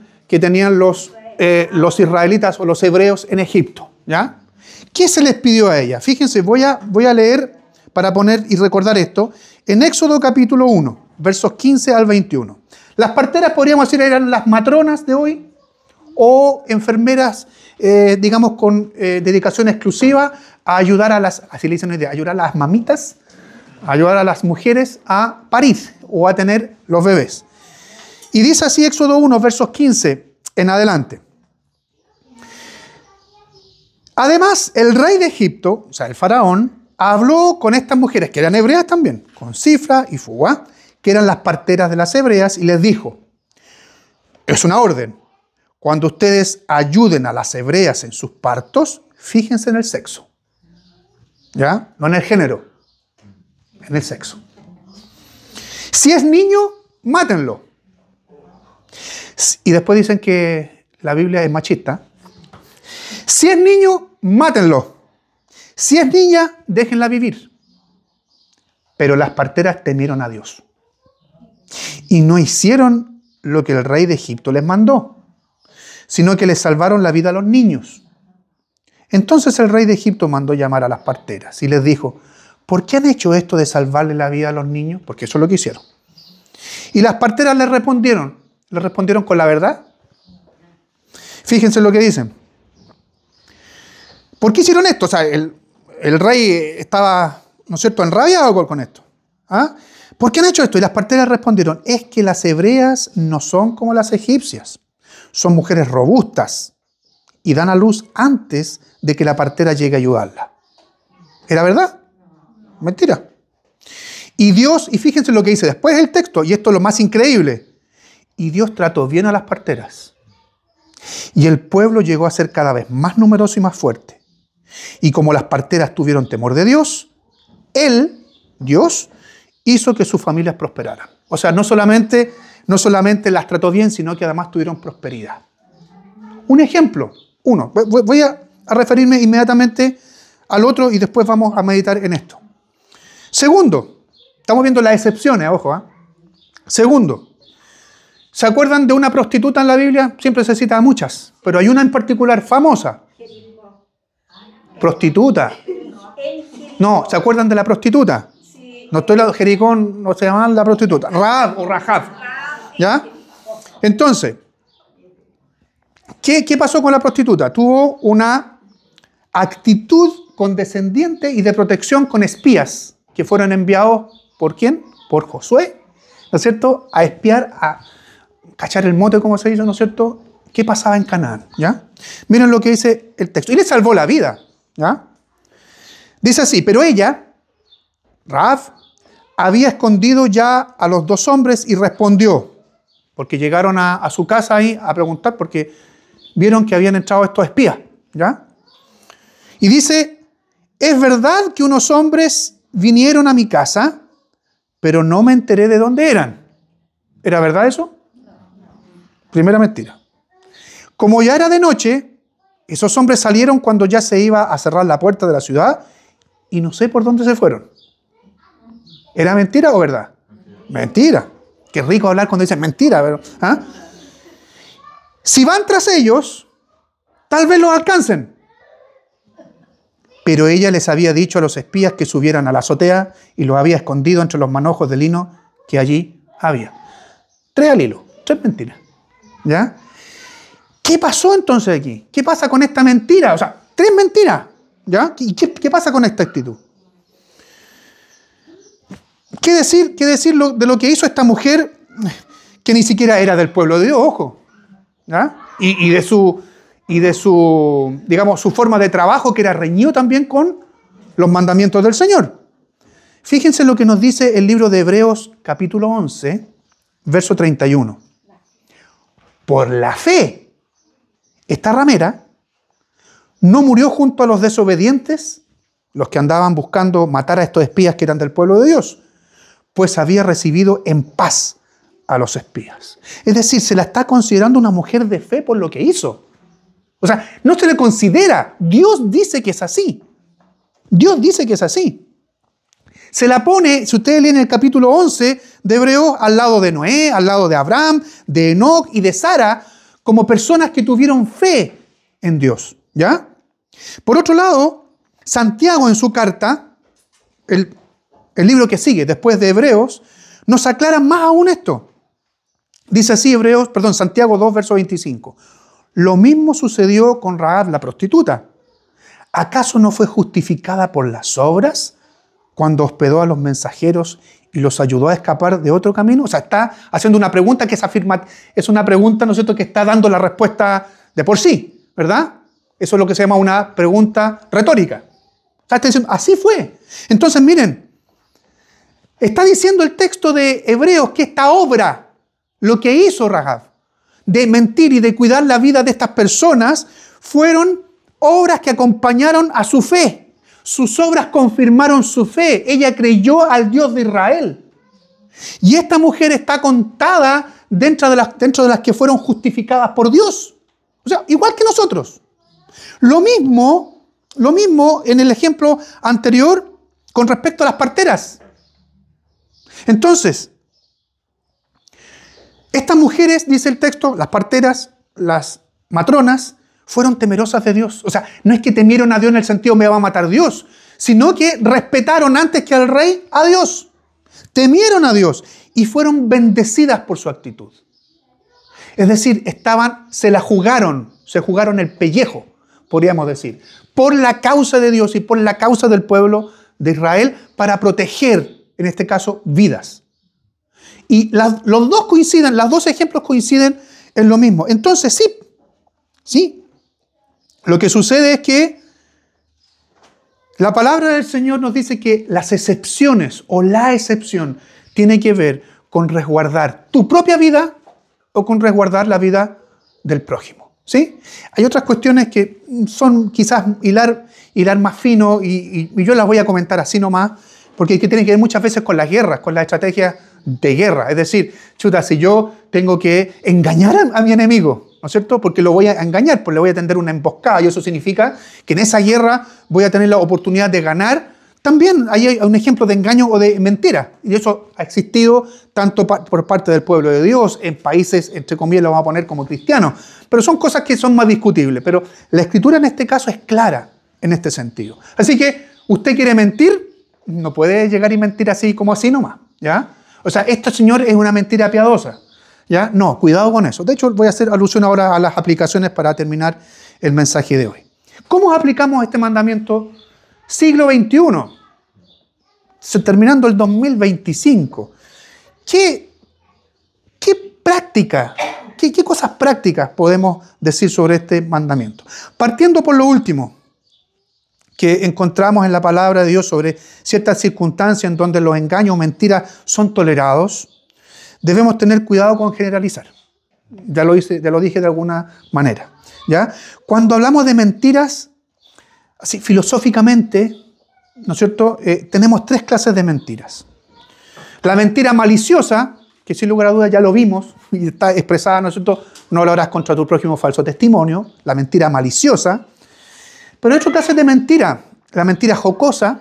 los israelitas o los hebreos en Egipto, ¿ya? ¿Qué se les pidió a ellas? Fíjense, voy a leer para poner y recordar esto en Éxodo capítulo 1, versos 15 al 21. Las parteras, podríamos decir, eran las matronas de hoy o enfermeras, digamos, con dedicación exclusiva a ayudar a las, así le dicen hoy día, ayudar a las mamitas, a ayudar a las mujeres a parir o a tener los bebés. Y dice así Éxodo 1, versos 15 en adelante. Además, el rey de Egipto, o sea, el faraón, habló con estas mujeres, que eran hebreas también, con Cifra y Fua, que eran las parteras de las hebreas, y les dijo, es una orden, cuando ustedes ayuden a las hebreas en sus partos, fíjense en el sexo, ¿ya? No en el género, en el sexo. Si es niño, mátenlo. Y después dicen que la Biblia es machista. Si es niño, mátenlo. Si es niña, déjenla vivir. Pero las parteras temieron a Dios y no hicieron lo que el rey de Egipto les mandó, sino que les salvaron la vida a los niños. Entonces el rey de Egipto mandó llamar a las parteras y les dijo, ¿por qué han hecho esto de salvarle la vida a los niños? Porque eso es lo que hicieron. Y las parteras les respondieron con la verdad. Fíjense lo que dicen. ¿Por qué hicieron esto? O sea, el rey estaba, ¿no es cierto?, enrabiado con esto. ¿Ah? ¿Por qué han hecho esto? Y las parteras respondieron, es que las hebreas no son como las egipcias. Son mujeres robustas y dan a luz antes de que la partera llegue a ayudarla. ¿Era verdad? Mentira. Y fíjense lo que dice después el texto, y esto es lo más increíble. Y Dios trató bien a las parteras. Y el pueblo llegó a ser cada vez más numeroso y más fuerte. Y como las parteras tuvieron temor de Dios, Dios, hizo que sus familias prosperaran. O sea, no solamente las trató bien, sino que además tuvieron prosperidad. Un ejemplo, uno. Voy a referirme inmediatamente al otro y después vamos a meditar en esto. Segundo, estamos viendo las excepciones, ojo. Segundo, ¿se acuerdan de una prostituta en la Biblia? Siempre se cita a muchas, pero hay una en particular famosa. Prostituta. No, ¿se acuerdan de la prostituta? No estoy la de Jericó, no se llama la prostituta. Rahab o Rahab. ¿Ya? Entonces, ¿qué pasó con la prostituta? Tuvo una actitud condescendiente y de protección con espías que fueron enviados, ¿por quién? Por Josué, ¿no es cierto? A espiar, a cachar el mote, como se dice, ¿no es cierto? ¿Qué pasaba en Canaán? ¿Ya? Miren lo que dice el texto. Y le salvó la vida. ¿Ya? Dice así, pero ella, Rahab, había escondido ya a los 2 hombres y respondió, porque llegaron a su casa ahí a preguntar, porque vieron que habían entrado estos espías. ¿Ya? Y dice, ¿es verdad que unos hombres vinieron a mi casa pero no me enteré de dónde eran. ¿Era verdad eso? Primera mentira. Como ya era de noche, esos hombres salieron cuando ya se iba a cerrar la puerta de la ciudad y no sé por dónde se fueron. ¿Era mentira o verdad? Mentira. Qué rico hablar cuando dicen mentira. Pero, ¿ah? Si van tras ellos, tal vez los alcancen. Pero ella les había dicho a los espías que subieran a la azotea y los había escondido entre los manojos de lino que allí había. 3 al hilo, 3 mentiras. ¿Ya? ¿Qué pasó entonces aquí? ¿Qué pasa con esta mentira? O sea, 3 mentiras. ¿Ya? ¿Y qué pasa con esta actitud? ¿Qué decir de lo que hizo esta mujer que ni siquiera era del pueblo de Dios? Ojo. ¿Ya? Y de su, digamos, su forma de trabajo, que era reñido también con los mandamientos del Señor. Fíjense lo que nos dice el libro de Hebreos, capítulo 11, verso 31. Por la fe, esta ramera no murió junto a los desobedientes, los que andaban buscando matar a estos espías que eran del pueblo de Dios, pues había recibido en paz a los espías. Es decir, se la está considerando una mujer de fe por lo que hizo. O sea, no se le considera. Dios dice que es así. Dios dice que es así. Se la pone, si ustedes leen el capítulo 11 de Hebreos, al lado de Noé, al lado de Abraham, de Enoc y de Sara, como personas que tuvieron fe en Dios. ¿Ya? Por otro lado, Santiago en su carta, el libro que sigue después de Hebreos, nos aclara más aún esto. Dice así Santiago 2, verso 25. Lo mismo sucedió con Rahab, la prostituta. ¿Acaso no fue justificada por las obras cuando hospedó a los mensajeros y los ayudó a escapar de otro camino? O sea, está haciendo una pregunta que es una pregunta, ¿no es cierto?, que está dando la respuesta de por sí, ¿verdad? Eso es lo que se llama una pregunta retórica. O sea, está diciendo, así fue. Entonces, miren, está diciendo el texto de Hebreos que esta obra, lo que hizo Rahab, de mentir y de cuidar la vida de estas personas, fueron obras que acompañaron a su fe. Sus obras confirmaron su fe. Ella creyó al Dios de Israel. Y esta mujer está contada dentro de las que fueron justificadas por Dios. O sea, igual que nosotros. Lo mismo en el ejemplo anterior con respecto a las parteras. Entonces, estas mujeres, dice el texto, las parteras, las matronas, fueron temerosas de Dios. O sea, no es que temieron a Dios en el sentido me va a matar Dios, sino que respetaron antes que al rey a Dios. Temieron a Dios y fueron bendecidas por su actitud. Es decir, se jugaron el pellejo, podríamos decir, por la causa de Dios y por la causa del pueblo de Israel para proteger, en este caso, vidas. Y los dos ejemplos coinciden en lo mismo. Entonces, sí, lo que sucede es que la palabra del Señor nos dice que las excepciones o la excepción tiene que ver con resguardar tu propia vida o con resguardar la vida del prójimo. ¿Sí? Hay otras cuestiones que son quizás hilar más fino y yo las voy a comentar así nomás, porque tienen que ver muchas veces con las guerras, con las estrategias de guerra. Es decir, si yo tengo que engañar a mi enemigo, ¿no es cierto? Porque lo voy a engañar, pues le voy a tender una emboscada y eso significa que en esa guerra voy a tener la oportunidad de ganar. También hay un ejemplo de engaño o de mentira. Y eso ha existido tanto por parte del pueblo de Dios, en países, entre comillas, lo vamos a poner como cristianos. Pero son cosas que son más discutibles. Pero la Escritura en este caso es clara en este sentido. Así que, usted quiere mentir, no puede llegar y mentir así como así nomás, ¿ya? O sea, esto, señor, es una mentira piadosa, ¿ya? No, cuidado con eso. De hecho, voy a hacer alusión ahora a las aplicaciones para terminar el mensaje de hoy. ¿Cómo aplicamos este mandamiento siglo XXI? Terminando el 2025. ¿Qué práctica, qué cosas prácticas podemos decir sobre este mandamiento? Partiendo por lo último que encontramos en la palabra de Dios sobre ciertas circunstancias en donde los engaños o mentiras son tolerados, debemos tener cuidado con generalizar. Ya lo dije de alguna manera, ¿ya? Cuando hablamos de mentiras, así filosóficamente, ¿no es cierto? Tenemos 3 clases de mentiras. La mentira maliciosa, que sin lugar a dudas ya lo vimos y está expresada, ¿no es cierto? No lo harás contra tu prójimo falso testimonio, la mentira maliciosa. Pero hay otras clases de mentira. La mentira jocosa,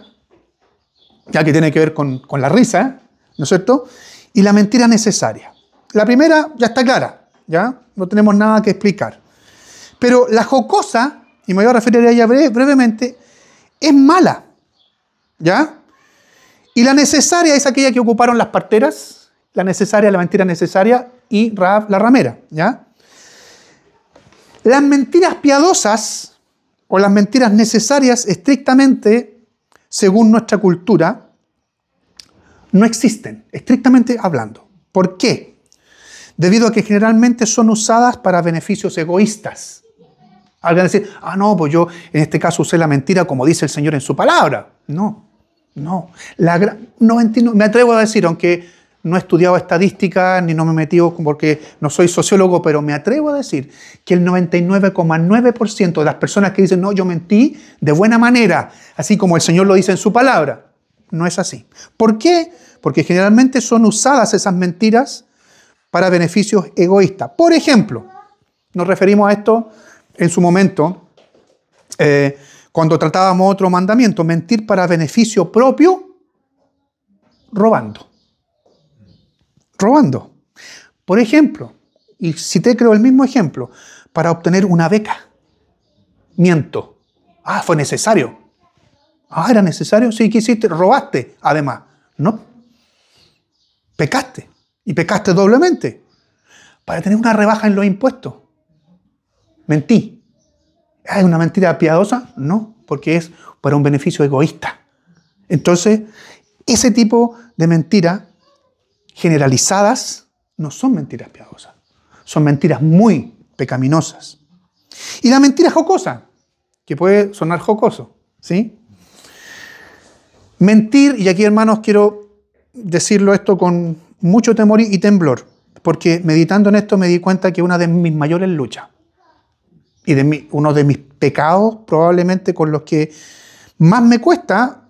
ya que tiene que ver con la risa, ¿no es cierto? Y la mentira necesaria. La primera ya está clara, ¿ya? No tenemos nada que explicar. Pero la jocosa, y me voy a referir a ella brevemente, es mala, ¿ya? Y la necesaria es aquella que ocuparon las parteras, la mentira necesaria, y Rahab la ramera, ¿ya? Las mentiras piadosas o las mentiras necesarias, estrictamente, según nuestra cultura, no existen, estrictamente hablando. ¿Por qué? Debido a que generalmente son usadas para beneficios egoístas. Alguien va a decir, no, pues yo en este caso usé la mentira como dice el Señor en su palabra. No. Me atrevo a decir, aunque no he estudiado estadística ni no me he metido porque no soy sociólogo, pero me atrevo a decir que el 99,9% de las personas que dicen, no, yo mentí de buena manera, así como el Señor lo dice en su palabra, no es así. ¿Por qué? Porque generalmente son usadas esas mentiras para beneficios egoístas. Por ejemplo, nos referimos a esto en su momento, cuando tratábamos otro mandamiento, mentir para beneficio propio, robando. Por ejemplo, y cité creo el mismo ejemplo, para obtener una beca. Miento. Fue necesario. ¿Era necesario? Sí, ¿qué hiciste? Robaste, además. No. Pecaste. Y pecaste doblemente. Para tener una rebaja en los impuestos. Mentí. ¿Es una mentira piadosa? No, porque es para un beneficio egoísta. Entonces, ese tipo de mentiras generalizadas no son mentiras piadosas. Son mentiras muy pecaminosas. Y la mentira jocosa, que puede sonar jocoso, ¿sí? Mentir, y aquí hermanos quiero decirlo esto con mucho temor y temblor, porque meditando en esto me di cuenta que una de mis mayores luchas y uno de mis pecados probablemente con los que más me cuesta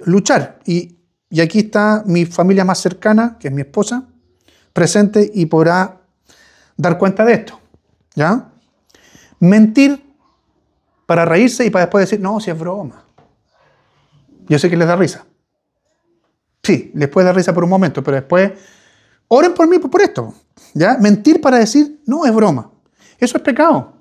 luchar. Y aquí está mi familia más cercana, que es mi esposa, presente y podrá dar cuenta de esto, ¿ya? Mentir para reírse y para después decir, no, si es broma. Yo sé que les da risa. Sí, les puede dar risa por un momento, pero después oren por mí por esto, ¿ya? Mentir para decir, no, es broma. Eso es pecado.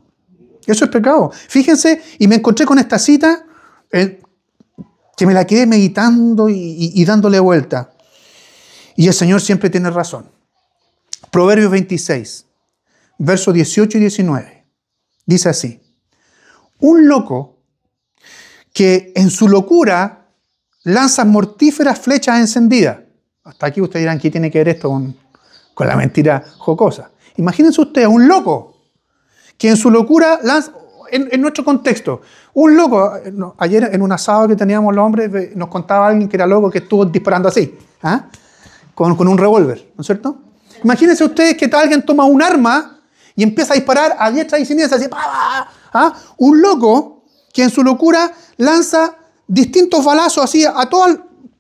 Eso es pecado. Fíjense, y me encontré con esta cita que me la quedé meditando y dándole vuelta. Y el Señor siempre tiene razón. Proverbios 26, versos 18 y 19. Dice así. Un loco que en su locura lanza mortíferas flechas encendidas. Hasta aquí ustedes dirán, ¿qué tiene que ver esto con la mentira jocosa? Imagínense ustedes, un loco que en su locura lanza, en nuestro contexto, un loco, ayer en un asado que teníamos los hombres, nos contaba alguien que era loco que estuvo disparando así, con un revólver, ¿no es cierto? Imagínense ustedes que alguien toma un arma y empieza a disparar a diestra y siniestra, así, un loco que en su locura lanza distintos balazos así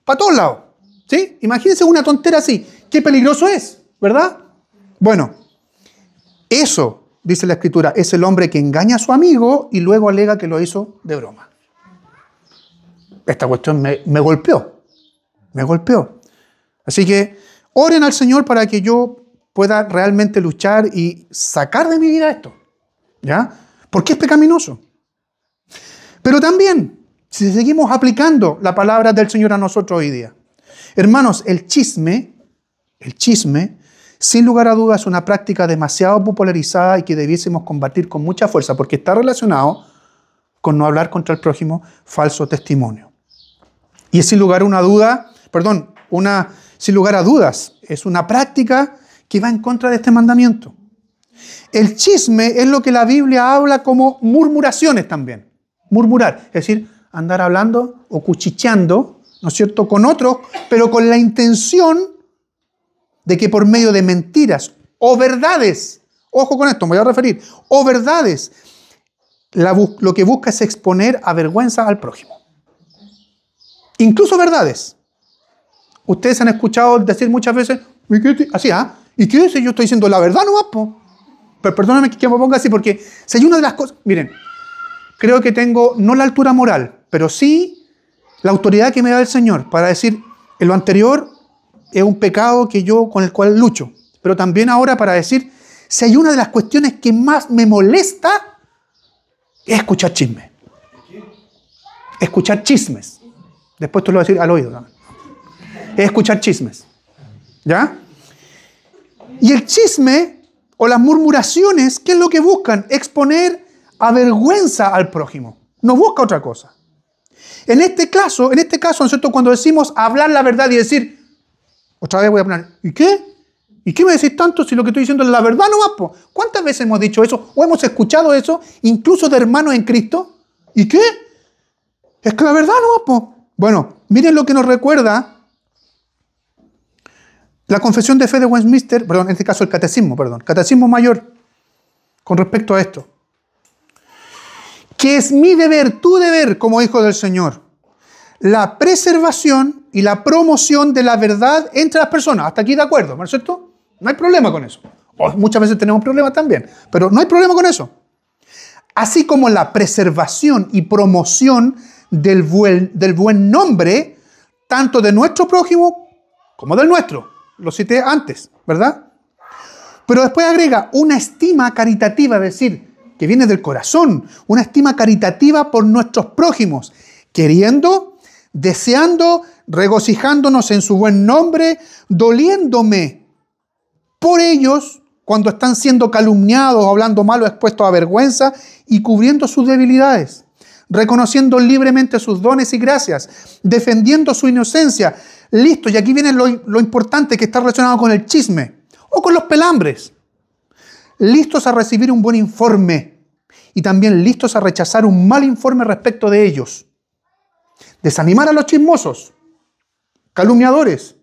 para todos lados, ¿sí? Imagínense una tontera así, qué peligroso es, ¿verdad? Bueno, eso, dice la Escritura, es el hombre que engaña a su amigo y luego alega que lo hizo de broma. Esta cuestión me golpeó. Me golpeó. Así que oren al Señor para que yo pueda realmente luchar y sacar de mi vida esto. ¿Ya? Porque es pecaminoso. Pero también, si seguimos aplicando la palabra del Señor a nosotros hoy día. Hermanos, el chisme, sin lugar a dudas, es una práctica demasiado popularizada y que debiésemos combatir con mucha fuerza porque está relacionado con no hablar contra el prójimo falso testimonio. Y es sin lugar a dudas, es una práctica que va en contra de este mandamiento. El chisme es lo que la Biblia habla como murmuraciones también. Murmurar, es decir, andar hablando o cuchicheando, ¿no es cierto?, con otros, pero con la intención de que por medio de mentiras o verdades, ojo con esto, me voy a referir, o verdades, lo que busca es exponer a vergüenza al prójimo. Incluso verdades. Ustedes han escuchado decir muchas veces, ¿y qué? Así, ¿ah? ¿Y qué? Si yo estoy diciendo la verdad nomás, po. Pero perdóname que me ponga así, porque si hay una de las cosas... Miren, creo que tengo no la altura moral, pero sí la autoridad que me da el Señor para decir, en lo anterior es un pecado que yo con el cual lucho. Pero también ahora para decir, si hay una de las cuestiones que más me molesta, es escuchar chismes. Escuchar chismes. Después te lo voy a decir al oído también. Es escuchar chismes. ¿Ya? Y el chisme o las murmuraciones, ¿qué es lo que buscan? Exponer a vergüenza al prójimo. No busca otra cosa. En este caso, ¿no es cierto? Cuando decimos hablar la verdad y decir, otra vez voy a poner, ¿y qué? ¿Y qué me decís tanto si lo que estoy diciendo es la verdad nomás, po? ¿Cuántas veces hemos dicho eso? ¿O hemos escuchado eso, incluso de hermanos en Cristo? ¿Y qué? Es que la verdad nomás, po. Bueno, miren lo que nos recuerda la Confesión de Fe de Westminster, perdón, en este caso el Catecismo Mayor, con respecto a esto. Que es mi deber, tu deber como hijo del Señor, la preservación y la promoción de la verdad entre las personas. Hasta aquí de acuerdo, ¿no es cierto? No hay problema con eso. O muchas veces tenemos problemas también, pero no hay problema con eso. Así como la preservación y promoción del buen nombre, tanto de nuestro prójimo como del nuestro. Lo cité antes, ¿verdad? Pero después agrega una estima caritativa, es decir, que viene del corazón, una estima caritativa por nuestros prójimos, queriendo, deseando, regocijándonos en su buen nombre, doliéndome por ellos cuando están siendo calumniados, hablando mal o expuestos a vergüenza y cubriendo sus debilidades, reconociendo libremente sus dones y gracias, defendiendo su inocencia, listos, y aquí viene lo importante que está relacionado con el chisme o con los pelambres, listos a recibir un buen informe y también listos a rechazar un mal informe respecto de ellos, desanimar a los chismosos, calumniadores,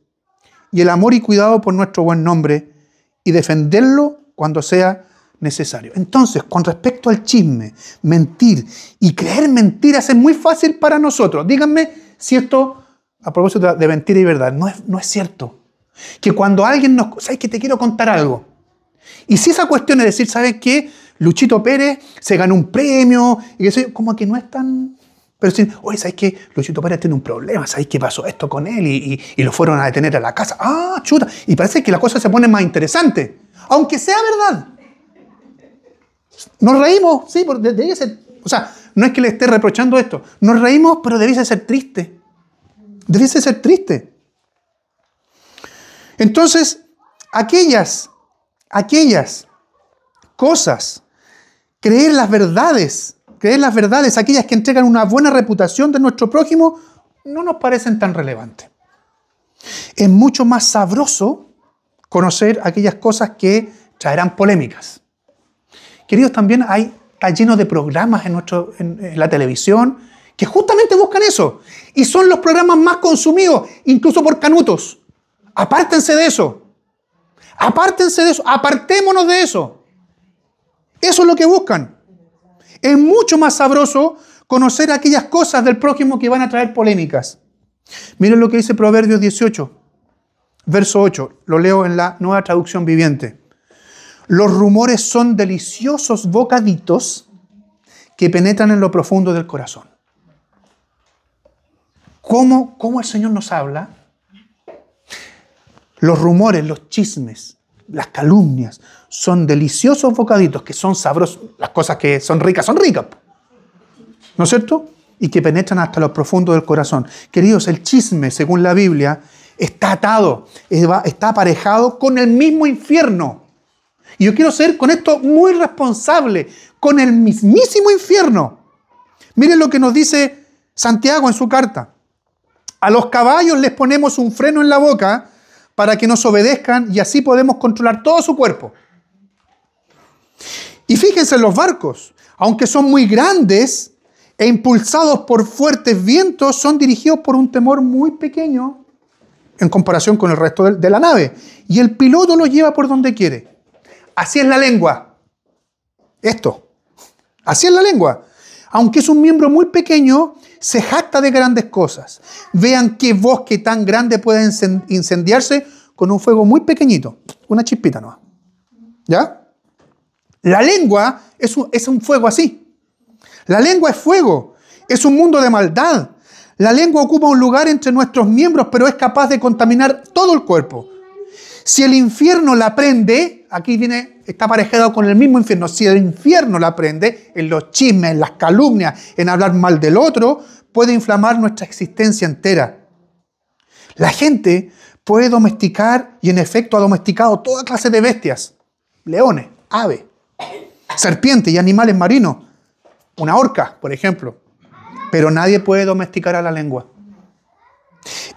y el amor y cuidado por nuestro buen nombre y defenderlo cuando sea necesario. Entonces, con respecto al chisme, mentir y creer mentiras es muy fácil para nosotros. Díganme si esto, a propósito de mentira y verdad, no es cierto. Que cuando alguien nos... ¿Sabes que te quiero contar algo? Y si esa cuestión es decir, ¿sabes qué? Luchito Pérez se ganó un premio, y eso como que no es tan... Pero si, oye, ¿sabes qué? Luchito Pérez tiene un problema, ¿sabes qué pasó esto con él? Y lo fueron a detener a la casa. ¡Ah, chuta! Y parece que la cosa se pone más interesante. Aunque sea verdad. Nos reímos, sí, debe ser... O sea, no es que le esté reprochando esto. Nos reímos, pero debiese ser triste. Debiese ser triste. Entonces, aquellas cosas, creer las verdades, aquellas que entregan una buena reputación de nuestro prójimo, no nos parecen tan relevantes. Es mucho más sabroso conocer aquellas cosas que traerán polémicas. Queridos, también está lleno de programas en la televisión que justamente buscan eso. Y son los programas más consumidos, incluso por canutos. Apártense de eso. Apartémonos de eso. Eso es lo que buscan. Es mucho más sabroso conocer aquellas cosas del prójimo que van a traer polémicas. Miren lo que dice Proverbios 18, verso 8. Lo leo en la Nueva Traducción Viviente. Los rumores son deliciosos bocaditos que penetran en lo profundo del corazón. ¿Cómo el Señor nos habla? Los rumores, los chismes, las calumnias son deliciosos bocaditos que son sabrosos. Las cosas que son ricas, ¿no es cierto? Y que penetran hasta lo profundo del corazón. Queridos, el chisme, según la Biblia, está atado, está aparejado con el mismo infierno. Y yo quiero ser con esto muy responsable, con el mismísimo infierno. Miren lo que nos dice Santiago en su carta. A los caballos les ponemos un freno en la boca para que nos obedezcan y así podemos controlar todo su cuerpo. Y fíjense en los barcos, aunque son muy grandes e impulsados por fuertes vientos, son dirigidos por un temor muy pequeño en comparación con el resto de la nave. Y el piloto los lleva por donde quiere. Así es la lengua. Así es la lengua. aunque es un miembro muy pequeño, se jacta de grandes cosas. Vean qué bosque tan grande puede incendiarse con un fuego muy pequeñito, una chispita nomás. ¿Ya? La lengua es un fuego así. La lengua es fuego, es un mundo de maldad. La lengua ocupa un lugar entre nuestros miembros, pero es capaz de contaminar todo el cuerpo. Si el infierno la prende, aquí está aparejado con el mismo infierno. Si el infierno la prende en los chismes, en las calumnias, en hablar mal del otro, puede inflamar nuestra existencia entera. La gente puede domesticar, y en efecto ha domesticado toda clase de bestias. Leones, aves, serpientes y animales marinos. Una orca, por ejemplo. Pero nadie puede domesticar a la lengua.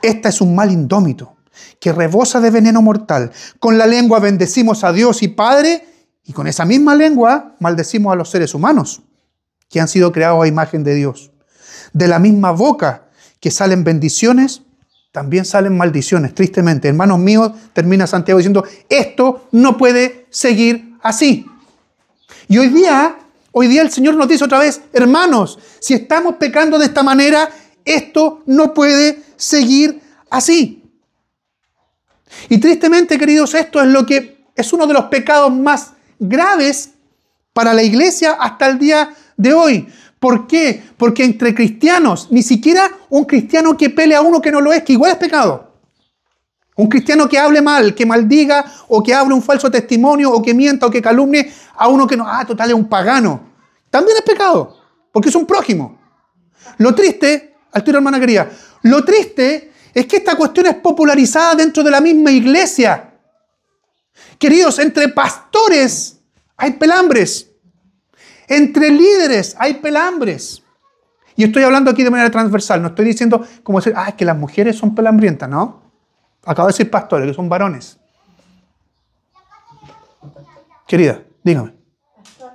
Esta es un mal indómito que rebosa de veneno mortal. Con la lengua bendecimos a Dios y Padre, y con esa misma lengua maldecimos a los seres humanos que han sido creados a imagen de Dios. De la misma boca que salen bendiciones, también salen maldiciones, tristemente. Hermanos míos, termina Santiago diciendo, esto no puede seguir así. Y hoy día el Señor nos dice otra vez, hermanos, si estamos pecando de esta manera, esto no puede seguir así. Y tristemente, queridos, esto es uno de los pecados más graves para la iglesia hasta el día de hoy. ¿Por qué? Porque entre cristianos, ni siquiera un cristiano que pelea a uno que no lo es, que igual es pecado. Un cristiano que hable mal, que maldiga, o que hable un falso testimonio, o que mienta, o que calumnie a uno que no, total, es un pagano. También es pecado, porque es un prójimo. Lo triste, al tiro hermana querida, lo triste es que esta cuestión es popularizada dentro de la misma iglesia. Queridos, entre pastores hay pelambres. Entre líderes hay pelambres. Y estoy hablando aquí de manera transversal. No estoy diciendo como decir, es que las mujeres son pelambrientas, ¿no? Acabo de decir pastores, que son varones. Querida, dígame. Pastor,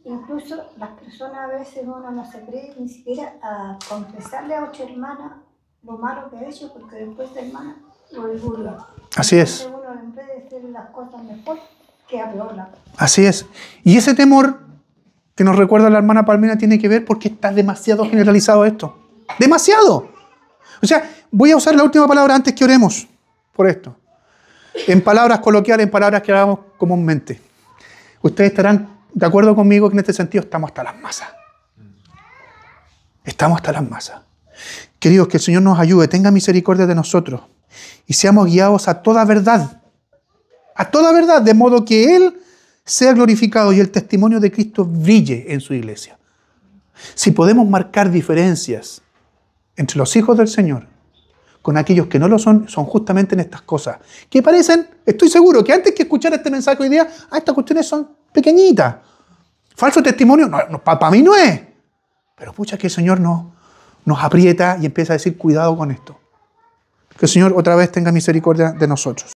incluso las personas a veces uno no se cree ni siquiera a confesarle a otra hermana lo malo que ha hecho, porque después de hermana lo burla. Así es. Entonces uno en vez de hacer las cosas mejor, queda peor la cosa. Así es. Y ese temor que nos recuerda la hermana Palmira tiene que ver porque está demasiado generalizado esto. ¡Demasiado! O sea, voy a usar la última palabra antes que oremos por esto. En palabras coloquiales, en palabras que hablamos comúnmente. Ustedes estarán de acuerdo conmigo que en este sentido estamos hasta las masas. Estamos hasta las masas. Queridos, que el Señor nos ayude, tenga misericordia de nosotros y seamos guiados a toda verdad, de modo que Él sea glorificado y el testimonio de Cristo brille en su iglesia. Si podemos marcar diferencias entre los hijos del Señor con aquellos que no lo son, son justamente en estas cosas, que parecen, estoy seguro, que antes que escuchar este mensaje hoy día, estas cuestiones son pequeñitas. Falso testimonio, para mí no es. Pero pucha que el Señor nos aprieta y empieza a decir, cuidado con esto. Que el Señor otra vez tenga misericordia de nosotros.